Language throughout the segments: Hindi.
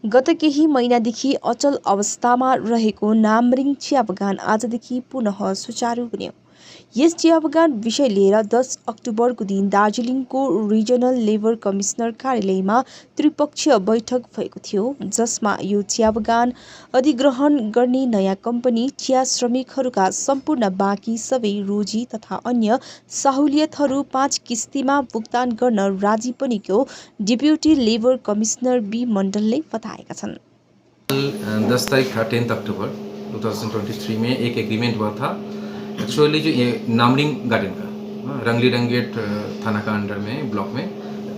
गत केही महिनादेखि अचल अवस्थामा रहेको नाम्रिङ चिया बगान आजदेखि पुनः सुचारू बन्यो। यस चिया बगान विषय लिएर 10 अक्टोबरको दिन दार्जिलिङको रिजनल लेबर कमिसनर कार्यालयमा त्रिपक्षीय बैठक भएको थियो, जसमा यो चिया बगान अधिग्रहण गर्ने नयाँ कम्पनी चिया श्रमिकहरूका सम्पूर्ण बाँकी सबै रोजी तथा अन्य सहुलियतहरू 5 किस्तीमा भुक्तान गर्न राजी बनेको डेप्युटी लेबर कमिसनर बी मण्डलले बताएका छन्। 10 तारीख था 10 अक्टूबर 2023 में एक एग्रीमेंट हुआ था। एक्चुअली जो ये नामरिंग गार्डन का रंगली रंगेट थाना का अंडर में ब्लॉक में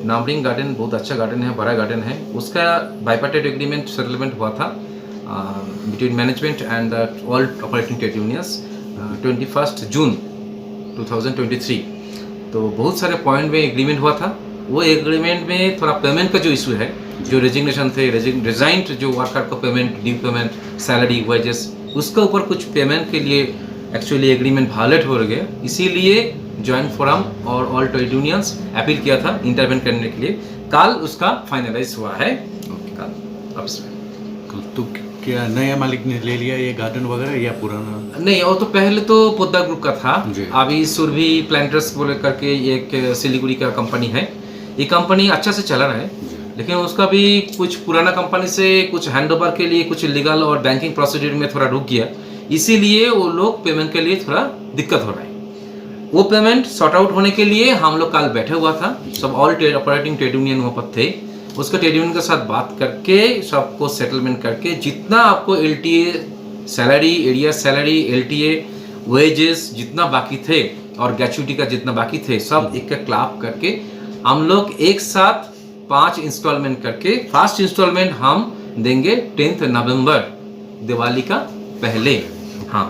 नामरिंग गार्डन बहुत अच्छा गार्डन है, बड़ा गार्डन है। उसका बाइपार्टेड एग्रीमेंट सेटलमेंट हुआ था between management and all operating trade unions 21 जून 2023। तो बहुत सारे पॉइंट में एग्रीमेंट हुआ था। वो एग्रीमेंट में थोड़ा पेमेंट का जो इशू है, जो रेजिग्नेशन थे, रिजाइंड जो वर्कर को payment, due payment, salary, wages, उसके ऊपर कुछ पेमेंट के लिए एक्चुअली एग्रीमेंट वायलेट हो गया। इसीलिए जॉइंट फोरम और ऑल ट्रेड यूनियंस अपील किया था इंटरवेंट करने के लिए। कल उसका फाइनलाइज हुआ है। कल ऑफिस में तो क्या नया मालिक ने ले लिया ये गार्डन वगैरह या पुराना? नहीं, वो तो पहले तो पोद्दार ग्रुप का था। अभी सुरभि प्लांटर्स बोले करके एक सिलीगुड़ी का कंपनी है। ये कंपनी अच्छा से चला रहा है, लेकिन उसका भी कुछ पुराना कंपनी से कुछ हैंडओवर के लिए कुछ लीगल और बैंकिंग प्रोसीड्यूर में थोड़ा रुक गया। इसीलिए वो लोग पेमेंट के लिए थोड़ा दिक्कत हो रहा है। वो पेमेंट सॉर्ट आउट होने के लिए हम लोग कल बैठे हुआ था। सब ऑल ऑपरेटिंग ट्रेड यूनियन वहाँ पर थे। उसके ट्रेड यूनियन के साथ बात करके सबको सेटलमेंट करके जितना आपको LTA salary, area salary, LTA wages जितना बाकी थे और ग्रेचुइटी का जितना बाकी थे, सब एक एक क्लैप करके हम लोग एक साथ 5 इंस्टॉलमेंट करके फर्स्ट इंस्टॉलमेंट हम देंगे 10 नवंबर दिवाली का पहले। हाँ,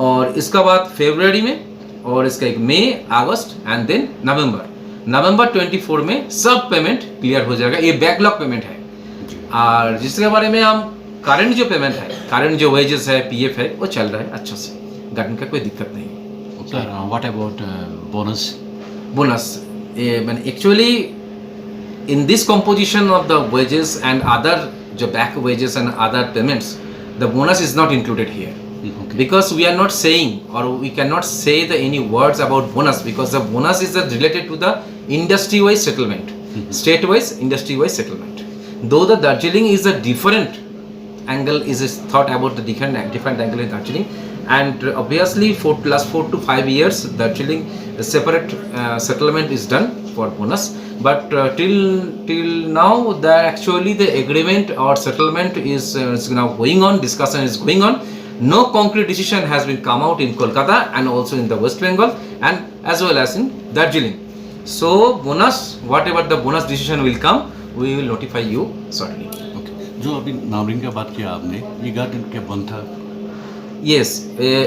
और इसका बाद फरवरी में, और इसका एक मई, अगस्त एंड देन नवंबर 24 में सब पेमेंट क्लियर हो जाएगा। ये बैकलॉग पेमेंट है। और जिसके बारे में हम करंट जो पेमेंट है, करंट जो वेजेस है, PF है, वो चल रहा है अच्छा से। गार्डन का कोई दिक्कत नहीं। Sir, what about bonus actually in this composition of the wages and other जो back wages and other payments, the bonus is not included here. Okay. Because we are not saying, or we cannot say any words about bonus, because the bonus is related to the industry wise settlement, state wise, industry wise settlement. Though the Darjeeling is a different angle, is thought about the different angle in Darjeeling, and obviously for last 4 to 5 years Darjeeling separate settlement is done for bonus. But till now, actually the agreement or settlement is now going on. Discussion is going on. No concrete decision has been come out in Kolkata and also in the West Bengal and as well as in Darjeeling. So bonus, whatever the bonus decision will come, we will notify you shortly. Okay. जो अभी नामरिंग का बात किया आपने, ये गार्डन क्या बंद था? Yes,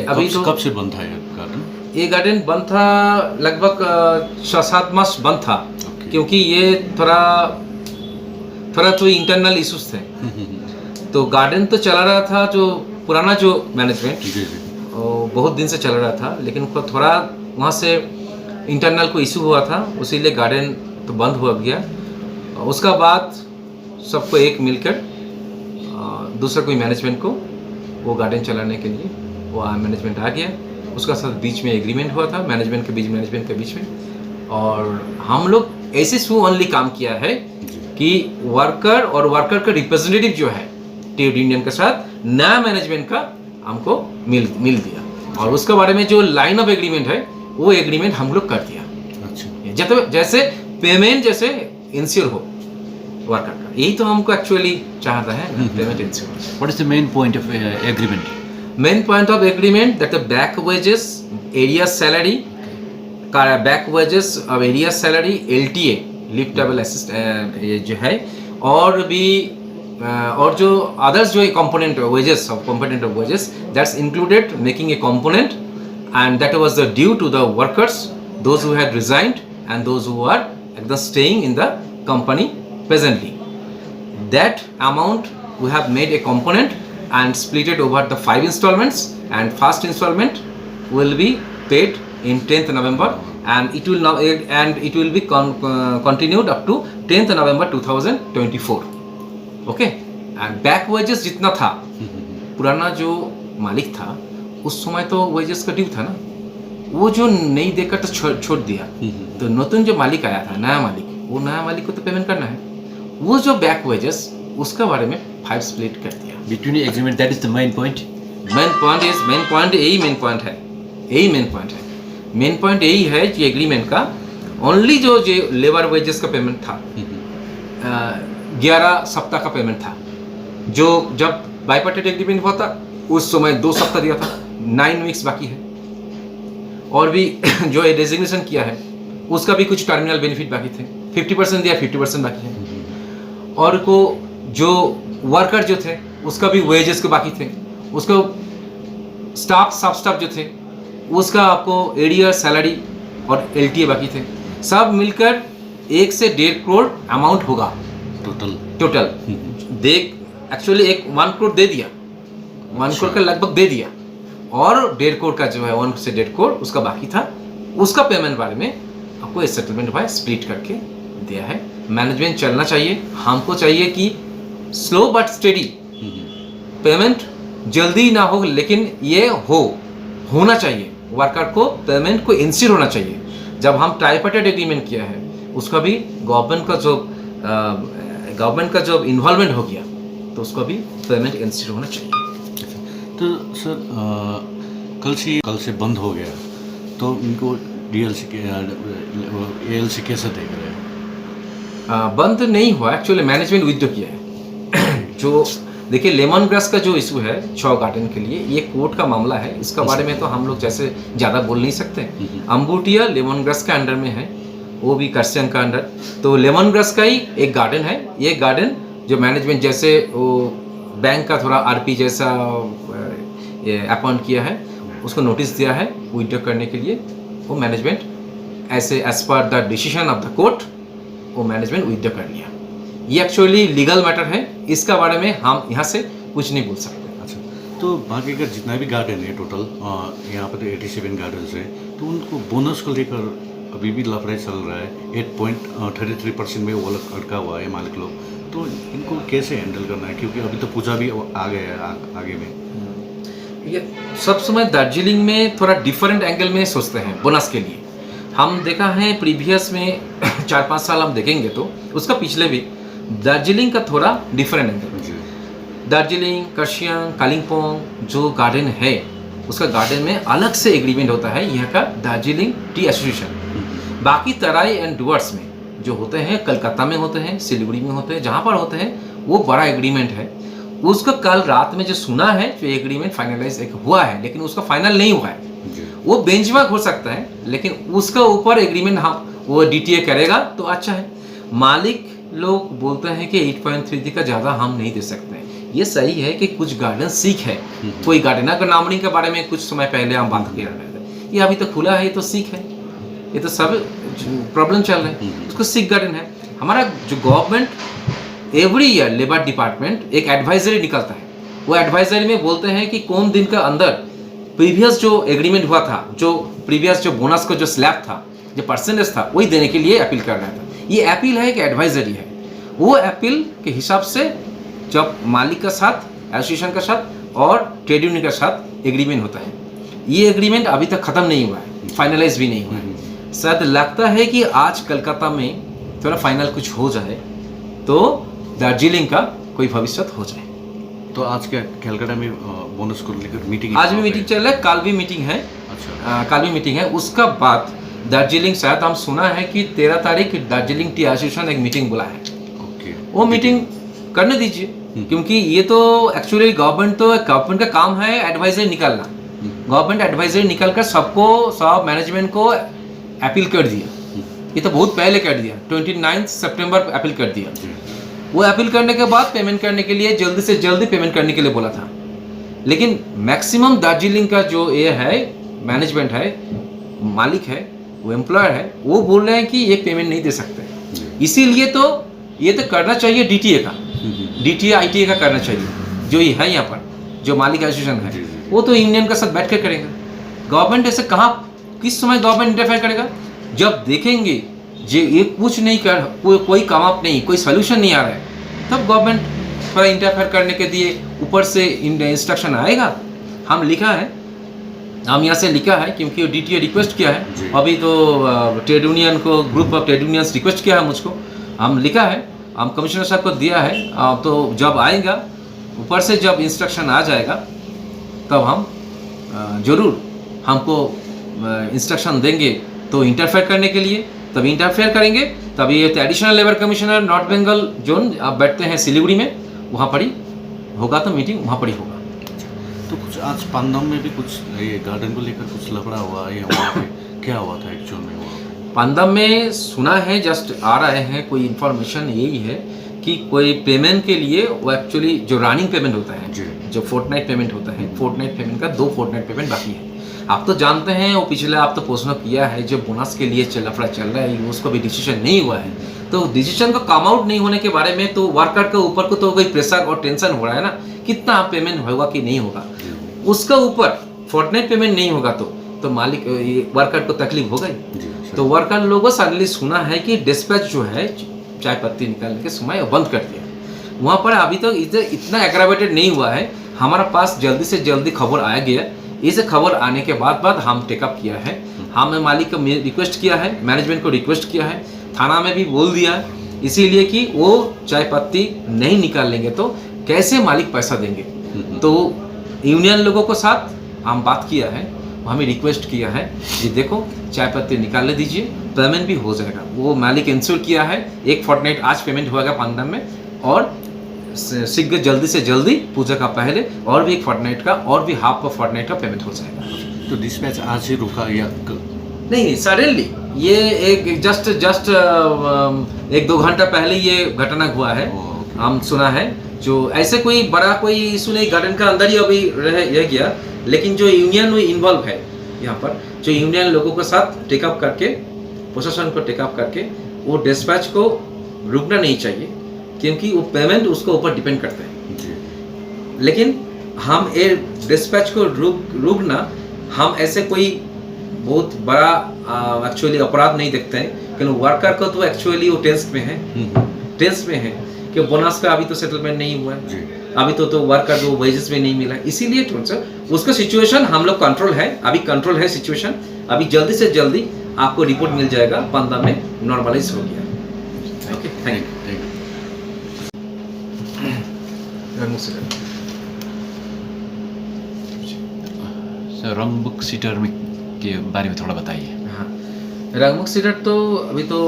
अभी तो कब से बंद था ये गार्डन? ये गार्डन बंद था लगभग 6-7 मास बंद था। क्योंकि ये थोड़ा तो इंटरनल इश्यूज थे। तो गार्डन तो चला रहा था, जो पुराना जो मैनेजमेंट बहुत दिन से चल रहा था, लेकिन थोड़ा वहाँ से इंटरनल को इशू हुआ था, उसीलिए गार्डन तो बंद हुआ गया। उसका बाद सबको एक मिलकर दूसरा कोई मैनेजमेंट को वो गार्डन चलाने के लिए वो मैनेजमेंट आ गया। उसका साथ बीच में एग्रीमेंट हुआ था मैनेजमेंट के बीच में। और हम लोग ऐसे सू ओनली काम किया है कि वर्कर का रिप्रेजेंटेटिव जो है ट्रेड यूनियन के साथ नया मैनेजमेंट का हमको मिल दिया, और उसके बारे में जो लाइन ऑफ एग्रीमेंट है वो एग्रीमेंट हम लोग कर दिया। अच्छा, जैसे पेमेंट जैसे इंश्योर हो वर्कर का, यही तो हमको एक्चुअली चाहता है, payment ensure. What is the main point of agreement? Main point of agreement that the back wages, arrear salary, back wages और arrear salary, LTA liftable assist ये जो है, और भी और जो अदर्स जो component wages of component of wages, that's included making a component and that was the due to the workers, those who had resigned and those who are staying in the company presently. That amount we have made a component and split it over the 5 installments, and first installment will be paid in 10th November and it will be continued up to 10th November 2024. Okay, back wages जितना था, पुराना जो मालिक था उस समय तो वेजेस का ड्यू था ना, वो जो नहीं देकर तो छोड़ दिया। तो नতুन जो मालिक आया था, नया मालिक, वो नया मालिक को तो पेमेंट करना है। वो जो बैक वेजेस उसके बारे में 5 स्प्लिट कर दिया Between the agreement, that is the main point. Main point यही मेन पॉइंट है, मेन पॉइंट यही है कि एग्रीमेंट का ओनली जो लेबर वेजेस का पेमेंट था, 11 सप्ताह का पेमेंट था। जो जब बाइपार्टेट एग्रीमेंट हुआ था उस समय 2 सप्ताह दिया था, 9 वीक्स बाकी है। और भी जो डेजिग्नेशन किया है उसका भी कुछ टर्मिनल बेनिफिट बाकी थे, 50% दिया, 50% बाकी है। और को जो वर्कर जो थे उसका भी वेजेस के बाकी थे, उसको सब स्टाफ जो थे उसका आपको एरियर सैलरी और एलटीए बाकी थे। सब मिलकर 1 से 1.5 करोड़ अमाउंट होगा टोटल। देख एक्चुअली 1 करोड़ दे दिया, 1 करोड़ का लगभग दे दिया, और 1.5 करोड़ का जो है 1 से 1.5 करोड़ उसका बाकी था। उसका पेमेंट बारे में आपको इस सेटलमेंट भाई स्प्लिट करके दिया है। मैनेजमेंट चलना चाहिए, हमको चाहिए कि स्लो बट स्टेडी पेमेंट, जल्दी ना हो लेकिन ये होना चाहिए। वर्कर को पेमेंट को इंश्योर होना चाहिए। जब हम ट्राइपार्टाइट एग्रीमेंट किया है उसका भी गवर्नमेंट का जो इन्वॉल्वमेंट हो गया तो उसका भी पेमेंट इंश्योर होना चाहिए। तो सर कल से बंद हो गया तो इनको डीएलसी के एएलसी कैसे देख रहे हैं? बंद नहीं हुआ, एक्चुअली मैनेजमेंट विथड्रॉ किया है। जो देखिए लेमन ग्रास का जो इशू है 6 गार्डन के लिए, ये कोर्ट का मामला है। इसका बारे में तो हम लोग जैसे ज़्यादा बोल नहीं सकते। अम्बुटिया लेमन ग्रास का अंडर में है, वो भी कर्सियंग का अंडर। तो लेमन ग्रास का ही एक गार्डन है। ये गार्डन जो मैनेजमेंट जैसे वो बैंक का थोड़ा आरपी जैसा अपॉइंट किया है, उसको नोटिस दिया है विथड्रॉ करने के लिए। वो मैनेजमेंट ऐसे as per the decision of the court वो मैनेजमेंट विथड्रॉ कर लिया। ये एक्चुअली लीगल मैटर है, इसका बारे में हम यहाँ से कुछ नहीं बोल सकते। अच्छा, तो बाकी का जितना भी गार्डन है टोटल यहाँ पर तो 87 गार्डन है, तो उनको बोनस को लेकर अभी भी लफड़ा चल रहा है। 8.33% में वो लोग अटका हुआ है मालिक लोग। तो इनको कैसे हैंडल करना है, क्योंकि अभी तो पूजा भी आ गया है आगे में। ये सब समय दार्जिलिंग में थोड़ा डिफरेंट एंगल में सोचते हैं बोनस के लिए। हम देखा है प्रीवियस में 4-5 साल हम देखेंगे तो उसका पिछले भी दार्जिलिंग का थोड़ा डिफरेंट एंगल। दार्जिलिंग, कर्सियंग, कालिम्पोंग जो गार्डन है उसका गार्डन में अलग से एग्रीमेंट होता है यहाँ का दार्जिलिंग टी एसोसिएशन। बाकी तराई एंड डुवर्स में जो होते हैं, कलकत्ता में होते हैं, सिलीगुड़ी में होते हैं, जहाँ पर होते हैं वो बड़ा एग्रीमेंट है। उसका कल रात में जो सुना है जो एग्रीमेंट फाइनलाइज हुआ है, लेकिन उसका फाइनल नहीं हुआ है। वो बेंचमार्क हो सकता है, लेकिन उसका ऊपर एग्रीमेंट हम वो डीटीए करेगा तो अच्छा है। मालिक लोग बोलते हैं कि 8.33 का ज़्यादा हम नहीं दे सकते हैं। ये सही है कि कुछ गार्डन सीख है। कोई गार्डन का नामरिंग के बारे में कुछ समय पहले हम बात कर रहे थे, ये अभी तो खुला है, ये तो सीख है, ये तो सब प्रॉब्लम चल रहा है, उसको सीख गार्डन है। हमारा जो government every year labour department एक एडवाइजरी निकलता है। वो एडवाइजरी में बोलते हैं कि कौन दिन का अंदर प्रीवियस जो एग्रीमेंट हुआ था, जो प्रीवियस जो बोनस को जो स्लैब था, जो परसेंटेज था, वही देने के लिए अपील कर रहा था। ये अपील है कि एडवाइजरी है। वो अपील के हिसाब से जब मालिक का साथ, एसोसिएशन का साथ और ट्रेड यूनियन का साथ एग्रीमेंट होता है। ये एग्रीमेंट अभी तक ख़त्म नहीं हुआ है, फाइनलाइज भी नहीं हुआ है। शायद लगता है कि आज कलकत्ता में थोड़ा फाइनल कुछ हो जाए तो दार्जिलिंग का कोई भविष्य हो जाए। तो आज क्या कलकत्ता में बोनस को लेकर मीटिंग? आज भी मीटिंग चल रहा है, कल भी मीटिंग है। अच्छा, कल भी मीटिंग है। उसका बाद दार्जिलिंग, शायद हम सुना है कि 13 तारीख दार्जिलिंग टी एसोसिएशन एक मीटिंग बुला है। ओके, वो मीटिंग करने दीजिए, क्योंकि ये तो एक्चुअली गवर्नमेंट का काम है एडवाइजरी निकालना। गवर्नमेंट एडवाइजरी निकाल कर सब मैनेजमेंट को अपील कर दिया। ये तो बहुत पहले कर दिया, 29 सितंबर अपील कर दिया। वो अपील करने के बाद पेमेंट करने के लिए जल्दी से जल्दी पेमेंट करने के लिए बोला था। लेकिन मैक्सिमम दार्जिलिंग का जो ये है मैनेजमेंट है, मालिक है, वो एम्प्लॉयर है, वो बोल रहे हैं कि ये पेमेंट नहीं दे सकते। इसीलिए तो ये तो करना चाहिए डीटीए का, डीटीए आईटीए का करना चाहिए। जो ये है यहाँ पर जो मालिक एसोसिएशन है वो तो यूनियन का साथ बैठ कर करेगा। गवर्नमेंट ऐसे कहाँ, किस समय गवर्नमेंट इंटरफेयर करेगा? जब देखेंगे जे ये कुछ नहीं कर, कोई काम अप नहीं, कोई सोल्यूशन नहीं आ रहा है, तब गवर्नमेंट थोड़ा इंटरफेयर करने के दिए ऊपर से इंस्ट्रक्शन आएगा। हम लिखा है, हम यहाँ से लिखा है क्योंकि DTA रिक्वेस्ट किया है, अभी तो ट्रेड यूनियन को, group of trade unions request किया है मुझको, हम लिखा है, हम कमिश्नर साहब को दिया है। तो जब आएगा ऊपर से, जब इंस्ट्रक्शन आ जाएगा तब हम ज़रूर हमको इंस्ट्रक्शन देंगे तो इंटरफेयर करने के लिए, तब इंटरफेयर करेंगे। तब ये additional labour commissioner North Bengal zone, आप बैठते हैं सिलीगुड़ी में, वहाँ पर ही होगा, तो मीटिंग वहाँ पर ही होगा। तो कुछ आज पांडम में भी कुछ ये गार्डन को लेकर कुछ लफड़ा हुआ है, वहाँ पे क्या हुआ था एक्चुअल में? वहाँ पांडम में सुना है, जस्ट आ रहे हैं, कोई इन्फॉर्मेशन यही है कि कोई पेमेंट के लिए, वो एक्चुअली जो रनिंग पेमेंट होता है, जो फोर्टनाइट पेमेंट होता है, फोर्टनाइट पेमेंट का 2 फोर्टनाइट पेमेंट बाकी है। आप तो जानते हैं, वो पिछले आप तो पोस्टनो किया है, जो बोनस के लिए लफड़ा चल रहा है, उसको भी डिसीजन नहीं हुआ है। तो डिसीजन का कम आउट नहीं होने के बारे में तो वर्कर के ऊपर को तो कोई प्रेशर और टेंशन हो रहा है ना, कितना पेमेंट होगा कि नहीं होगा। उसका ऊपर फोर्टनाइट पेमेंट नहीं होगा तो मालिक, वर्कर को तकलीफ होगा ही। तो वर्कर लोगों सडनली सुना है कि डिस्पैच जो है चाय पत्ती निकालने के समय बंद कर दिया। वहाँ पर अभी तक इतना एग्रावेटेड नहीं हुआ है, हमारा पास जल्दी से जल्दी खबर आ गया। इस खबर आने के बाद हम टेकअप किया है, हमने मालिक को रिक्वेस्ट किया है, मैनेजमेंट को रिक्वेस्ट किया है, थाना में भी बोल दिया है, इसीलिए कि वो चाय पत्ती नहीं निकाल लेंगे तो कैसे मालिक पैसा देंगे। तो यूनियन लोगों के साथ हम बात किया है, हमें रिक्वेस्ट किया है कि देखो चाय पत्ती निकालने दीजिए, पेमेंट भी हो जाएगा। वो मालिक इंश्योर किया है, 1 फोर्टनाइट आज पेमेंट होगा पांडम में, और शीघ्र जल्दी से जल्दी पूजा का पहले और भी 1 फोर्टनाइट का और भी हाफ ऑफ फोर्टनाइट का पेमेंट हो जाएगा। तो डिस्पैच आज ही रुका या नहीं, सडनली ये एक जस्ट 1-2 घंटा पहले ये घटना हुआ है। हम सुना है, जो ऐसे कोई बड़ा कोई इशू नहीं, गार्डन का अंदर ही अभी रह गया, लेकिन जो यूनियन इन्वॉल्व है यहाँ पर, जो यूनियन लोगों के साथ टेकअप करके, प्रशासन को टेकअप करके, वो डिस्पैच को रुकना नहीं चाहिए, क्योंकि वो पेमेंट उसके ऊपर डिपेंड करता है। लेकिन हम ये डिस्पैच को रुकना, हम ऐसे कोई बहुत बड़ा एक्चुअली अपराध नहीं देखते हैं, क्योंकि वर्कर को तो एक्चुअली वो टेंस में है कि बोनस का अभी तो सेटलमेंट नहीं हुआ है, अभी तो वर्कर को वेजेस में नहीं मिला है, इसीलिए उसका सिचुएशन हम लोग कंट्रोल है, अभी कंट्रोल है सिचुएशन, अभी जल्दी से जल्दी आपको रिपोर्ट मिल जाएगा, 15 में नॉर्मलाइज हो गया। Okay, thank you. रंगबुक सीटर में के बारे में थोड़ा बताइए। हाँ, रंगबुक सीटर तो अभी तो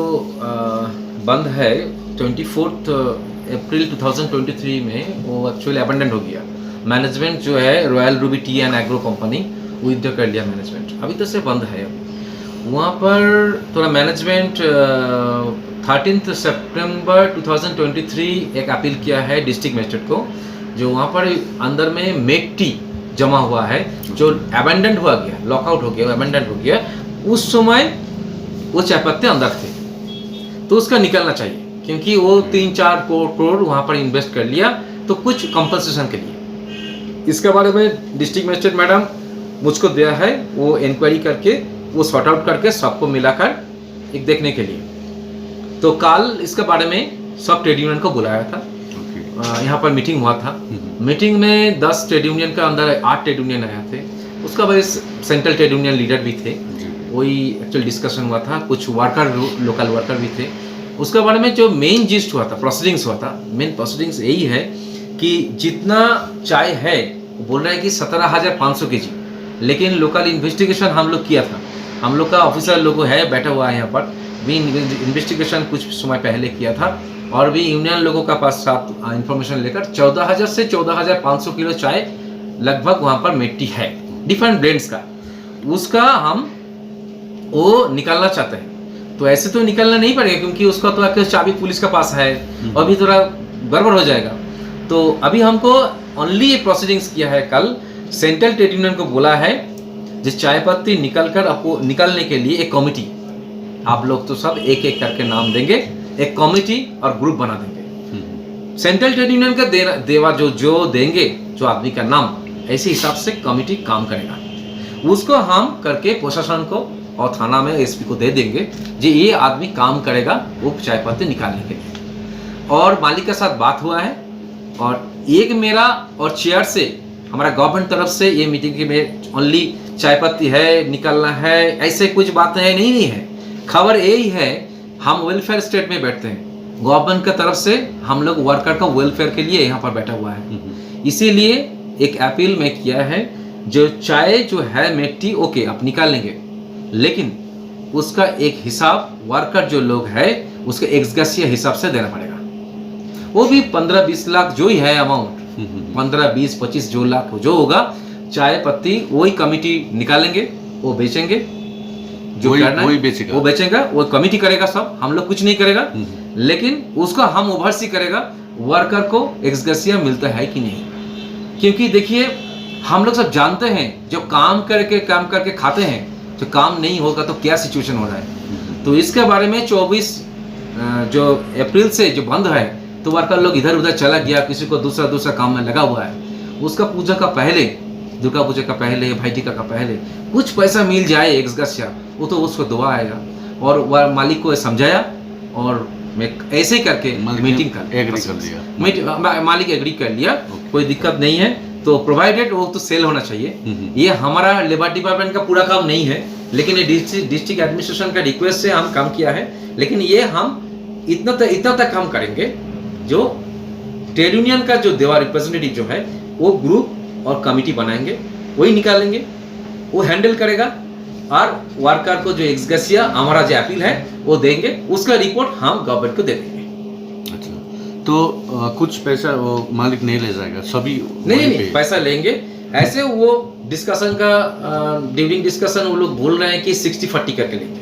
बंद है। 24 अप्रैल 2023 में वो एक्चुअली अबंडेंट हो गया। मैनेजमेंट जो है royal Ruby T and agro company वो विथड्रॉ कर लिया मैनेजमेंट, अभी तो से बंद है। वहाँ पर थोड़ा मैनेजमेंट 13 सितंबर 2023 एक अपील किया है डिस्ट्रिक्ट मजिस्ट्रेट को, जो वहाँ पर अंदर में मिट्टी जमा हुआ है, जो अबेंडेंट हुआ गया, लॉकआउट हो गया, अबेंडेंट हो गया, उस समय वो चाय पत्ते अंदर थे, तो उसका निकलना चाहिए, क्योंकि वो 3-4 करोड़ वहाँ पर इन्वेस्ट कर लिया, तो कुछ कंपनसेशन के लिए। इसके बारे में डिस्ट्रिक्ट मजिस्ट्रेट मैडम मुझको दिया है, वो इंक्वायरी करके वो सॉर्ट आउट करके सबको मिलाकर एक देखने के लिए। तो कल इसके बारे में सब ट्रेड यूनियन को बुलाया था, यहाँ पर मीटिंग हुआ था। मीटिंग में 10 ट्रेड यूनियन का अंदर 8 ट्रेड यूनियन आए थे, उसका वजह सेंट्रल ट्रेड यूनियन लीडर भी थे, वही एक्चुअल डिस्कशन हुआ था, कुछ वर्कर लोकल वर्कर भी थे। उसके बारे में जो मेन जिस्ट हुआ था, प्रोसीडिंग्स हुआ था, मेन प्रोसीडिंग्स यही है कि जितना चाय है बोल रहे हैं कि 17,500 kg, लेकिन लोकल इन्वेस्टिगेशन हम लोग किया था, हम लोग का ऑफिसर लोग है बैठा हुआ है यहाँ पर भी, इन्वेस्टिगेशन कुछ समय पहले किया था, और भी यूनियन लोगों का पास साथ इंफॉर्मेशन लेकर 14,000 से 14,500 किलो चाय लगभग वहाँ पर मिट्टी है डिफरेंट ब्रांड्स का, उसका हम वो निकालना चाहते हैं। तो ऐसे तो निकालना नहीं पड़ेगा, क्योंकि उसका तो चाबी पुलिस के पास है, और भी थोड़ा गड़बड़ हो जाएगा। तो अभी हमको ओनली ये प्रोसीडिंग्स किया है, कल सेंट्रल ट्रेड यूनियन को बोला है जिस चाय पत्ती निकलकर आपको निकालने के लिए एक कमिटी, आप लोग तो सब एक एक करके नाम देंगे, एक कमिटी और ग्रुप बना देंगे। सेंट्रल ट्रेड यूनियन का देवा जो देंगे, जो आदमी का नाम, ऐसे हिसाब से कमिटी काम करेगा, उसको हम करके प्रशासन को और थाना में एसपी को दे देंगे, जी ये आदमी काम करेगा वो चाय पत्ती निकालने के लिए। और मालिक के साथ बात हुआ है, और एक मेरा और चेयर से हमारा गवर्नमेंट तरफ से ये मीटिंग के में ओनली चाय पत्ती है निकलना है ऐसे कुछ बातें है नहीं है। खबर यही है हम वेलफेयर स्टेट में बैठते हैं, गवर्नमेंट की तरफ से हम लोग वर्कर का वेलफेयर के लिए यहाँ पर बैठा हुआ है। इसीलिए एक अपील में किया है, जो चाय जो है मिट्टी ओके आप निकाल लेंगे, लेकिन उसका एक हिसाब वर्कर जो लोग है उसके एक्सग्रेसिया हिसाब से देना पड़ेगा। वो भी 15-20 लाख जो ही है अमाउंट, 15-20-25 जो लाख जो होगा, चाय पत्ती वही कमिटी निकालेंगे, वो बेचेंगे, जो करना वही बेचेगा, वो बेचेगा, वो कमिटी करेगा सब, हम लोग कुछ नहीं करेगा। लेकिन उसका हम ओवरसी करेगा वर्कर को एक्सग्रेसिया मिलता है कि नहीं। क्योंकि देखिए हम लोग सब जानते हैं जो काम करके खाते हैं, जो काम नहीं होगा तो क्या सिचुएशन हो रहा है। तो इसके बारे में 24 जो अप्रैल से जो बंद है तो वर्कर लोग इधर उधर चला गया, किसी को दूसरा काम में लगा हुआ है। उसका पूजा का पहले, दुर्गा पूजा का पहले, भाई टीका का पहले कुछ पैसा मिल जाए एक्सग्रेसिया, वो तो उसको दुआ आएगा। और वह मालिक को समझाया और मैं ऐसे ही करके मीटिंग एग्री कर दिया, मालिक एग्री कर लिया, कोई दिक्कत नहीं है। तो प्रोवाइडेड वो तो सेल होना चाहिए। ये हमारा लेबर डिपार्टमेंट का पूरा काम नहीं है, लेकिन ये डिस्ट्रिक्ट एडमिनिस्ट्रेशन का रिक्वेस्ट से हम काम किया है। लेकिन ये हम इतना तक हम करेंगे, जो ट्रेड यूनियन का जो देवा रिप्रेजेंटेटिव जो है वो ग्रुप और कमिटी बनाएंगे, वही निकालेंगे, वो हैंडल करेगा। और वर्कर को जो एक्सग्रेसिया हमारा जो अपील है वो देंगे, उसका रिपोर्ट हम गवर्नमेंट को दे देंगे। अच्छा, तो कुछ पैसा वो मालिक नहीं ले जाएगा, सभी नहीं पैसा लेंगे। ऐसे वो डिस्कशन का ड्यूरिंग डिस्कशन वो लोग बोल रहे हैं कि 60-40 करके लेंगे।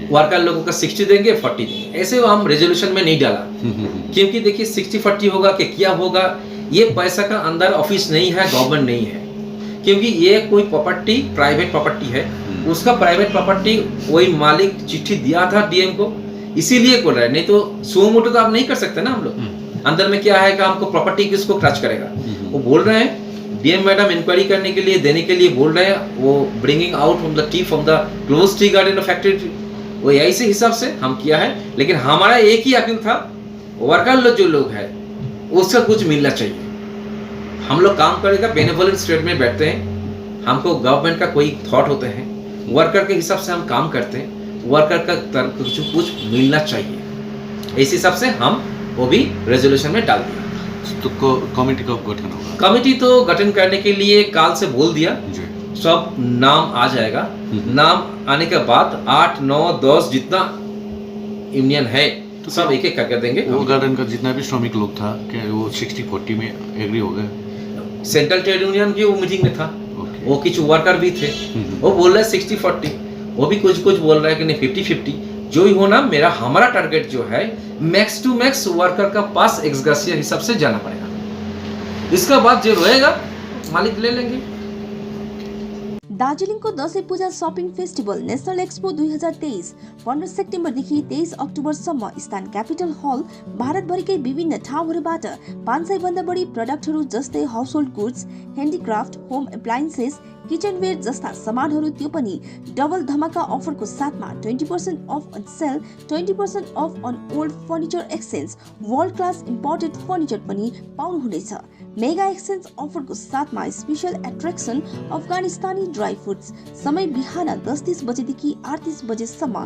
वर्कर लोगों का 60 देंगे, 40 देंगे, ऐसे वो हम रेजोल्यूशन में नहीं डाला। क्योंकि देखिए 60-40 होगा कि क्या होगा, ये पैसा का अंदर ऑफिस नहीं है, गवर्नमेंट नहीं है। क्योंकि ये कोई प्रॉपर्टी प्राइवेट प्रॉपर्टी है, उसका प्राइवेट प्रॉपर्टी वही मालिक चिट्ठी दिया था डीएम को, इसीलिए बोल रहा है। नहीं तो सो मोटो तो आप नहीं कर सकते ना हम लोग। अंदर में क्या है कि हमको प्रॉपर्टी किसको टच करेगा। वो बोल रहे हैं डीएम मैडम इंक्वायरी करने के लिए, देने के लिए बोल रहे हैं, वो bringing out from the T from the close tea garden factory, वो ऐसे हिसाब से हम किया है। लेकिन हमारा एक ही अपील था, वर्कर जो लोग है उसका कुछ मिलना चाहिए। हम लोग काम करेगा बेनेवोलेंट स्टेट में बैठते हैं, हमको गवर्नमेंट का कोई थॉट होते हैं, वर्कर के हिसाब से हम काम करते हैं, वर्कर का कुछ मिलना चाहिए। इस हिसाब से हम वो भी रेजोल्यूशन में डाल दिया। तो कमेटी का गठन होगा? कमेटी तो गठन करने के लिए काल से बोल दिया, सब नाम आ जाएगा। नाम आने के बाद 8, 9, 10 जितना यूनियन है तो सब एक एक करके देंगे। वो गार्डन का जितना भी श्रमिक लोग था क्या वो 60-40 में एग्री हो गए? सेंट्रल ट्रेड यूनियन की वो मीटिंग में था, वो कुछ वर्कर भी थे, वो बोल रहे 60-40, वो भी कुछ बोल रहा है कि नहीं 50-50 जो ही होना। हमारा टारगेट जो है मैक्स टू मैक्स वर्कर का पास एक्सग्रेसिया हिसाब से जाना पड़ेगा। इसका बाद जो रहेगा मालिक ले लेंगे। दार्जिलिङको दशैं पूजा शपिङ फेस्टिभल नेसनल एक्सपो 2023 15 सेप्टेम्बरदेखि 23 अक्टोबरसम्म स्थान क्यापिटल हल भारतभरिकै विभिन्न ठाउँहरूबाट 500 भन्दा बढी प्रडक्टहरू जस्तै household goods, handicraft, home appliances, kitchenware जस्ता सामानहरू, त्यो पनि डबल धमाका अफरको साथमा 20% off on sale, 20% off on old furniture exchange, world class imported furniture पनि पाउनुहुनेछ। मेगा एक्सचेन्ज अफरको साथमा स्पेशल एट्र्याक्सन अफगानिस्तानी ड्राई फुड्स। समय बिहान 10:30 बजेदेखि 8:30 बजेसम्म।